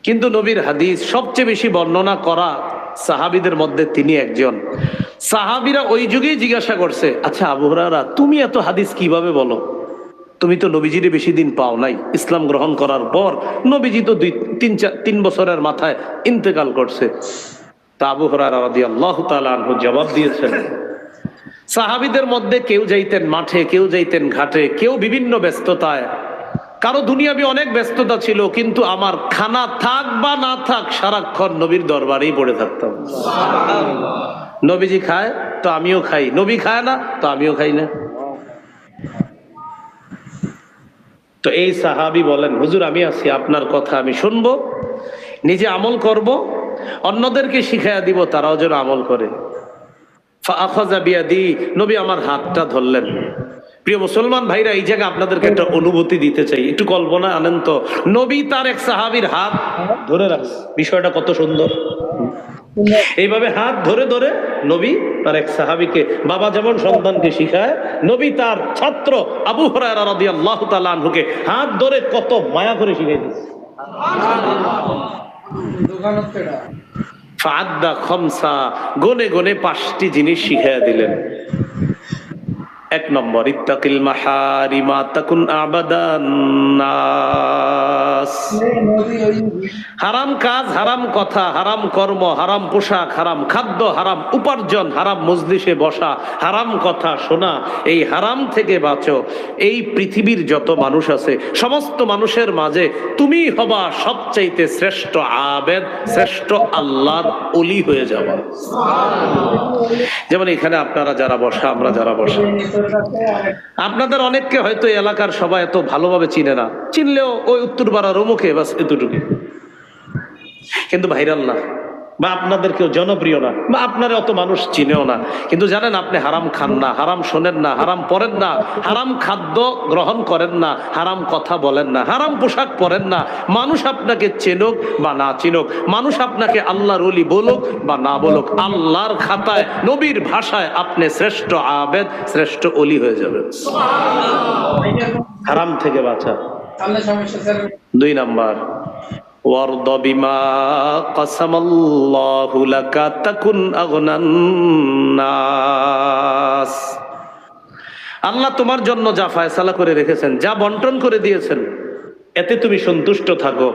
কিন্তু নবীর হাদিস সবচেয়ে বেশি বর্ণনা করা সাহাবীদের মধ্যে তিনি একজন। সাহাবীরা ওই যুগেই জিজ্ঞাসা করছে, আচ্ছা আবু হুরায়রা, তুমি এত হাদিস কিভাবে বলো? তুমি তো নবীজিরে বেশি দিন পাও নাই, ইসলাম গ্রহণ করার পর নবীজি তো 3 বছরের মাথায় ইন্তেকাল করছে। তা আবু হুরায়রা রাদিয়াল্লাহু তাআলা আনহু জবাব দিয়েছেন, সাহাবীদের মধ্যে কেউ যাইতেন মাঠে, কেউ যাইতেন ঘাটে, কেউ বিভিন্ন ব্যস্ততায়, কারো দুনিয়াবি অনেক ব্যস্ততা ছিল, কিন্তু আমার খানা থাক বা না থাক সারাক্ষণ নবীর দরবারেই পড়ে থাকতাম। নবীজি খায় তো আমিও খাই, নবী খায় না তো আমিও খাই না। তো এই সাহাবী বলেন, হুজুর আমি আছি, আপনার কথা আমি শুনবো, নিজে আমল করব, অন্যদেরকে শিখাইয়া দিব, তারাও যেন আমল করে। ফাআখাযা বিয়াদি, নবী আমার হাতটা ধরলেন। প্রিয় মুসলমান ভাইরা, এই জায়গায় আপনাদেরকে একটা অনুভূতি দিতে চাই, একটু কল্পনা আনেন তো, নবী তার এক সাহাবীর হাত ধরে রাখছে, বিষয়টা কত সুন্দর। এইভাবে হাত ধরে ধরে নবী তার এক সাহাবীকে, বাবা যেমন সন্তানকে শিখায়, নবী তার ছাত্র আবু হুরায়রা রাদিয়াল্লাহু তাআলা আনহুকে হাত ধরে কত মায়া করে শিখাই দিয়েছে। ফাআদ্দা খামসা, গনে গনে 5টি জিনিস শিখাইয়া দিলেন। 1 নম্বর, ইত্তাকিল মাহারিমা তাকুন আবাদান নাস। হারাম কাজ, হারাম কথা, হারাম কর্ম, হারাম পোশাক, হারাম খাদ্য, হারাম উপার্জন, হারাম মজলিসে বসা, হারাম কথা শোনা, এই হারাম থেকে বাঁচো। এই পৃথিবীর যত মানুষ আছে সমস্ত মানুষের মাঝে তুমি হবা সবচাইতে শ্রেষ্ঠ আবেদ, শ্রেষ্ঠ আল্লাহর ওলি হয়ে যাবা। যেমন এখানে আপনারা যারা বসা, আমরা যারা বসা, আপনাদের অনেককে হয়তো এই এলাকার সবাই এত ভালোভাবে চিনে না, চিনলেও ওই উত্তরপাড়ার অমুকে বাস এতটুকু, কিন্তু ভাইরাল না, বা আপনাদের কেউ জনপ্রিয় না, বা আপনার অত মানুষ চিনেও না। কিন্তু জানেন, আপনি হারাম খান না, হারাম শোনেন না, হারাম পড়েন না, হারাম খাদ্য গ্রহণ করেন না, হারাম কথা বলেন না, হারাম পোশাক পরেন না, মানুষ আপনাকে চেনুক বা না চিনুক, মানুষ আপনাকে আল্লাহর ওলি বলুক বা না বলুক, আল্লাহর খাতায় নবীর ভাষায় আপনি শ্রেষ্ঠ আবেদ, শ্রেষ্ঠ ওলি হয়ে যাবেন। হারাম থেকে বাঁচা। 2 নাম্বার, ওয়ারদ বিমা কাসামাল্লাহু লাকা তাকুন আগনান নাস। আল্লাহ তোমার জন্য যা ফয়সালা করে রেখেছেন, যা বন্টন করে দিয়েছেন, এতে তুমি সন্তুষ্ট থাকো।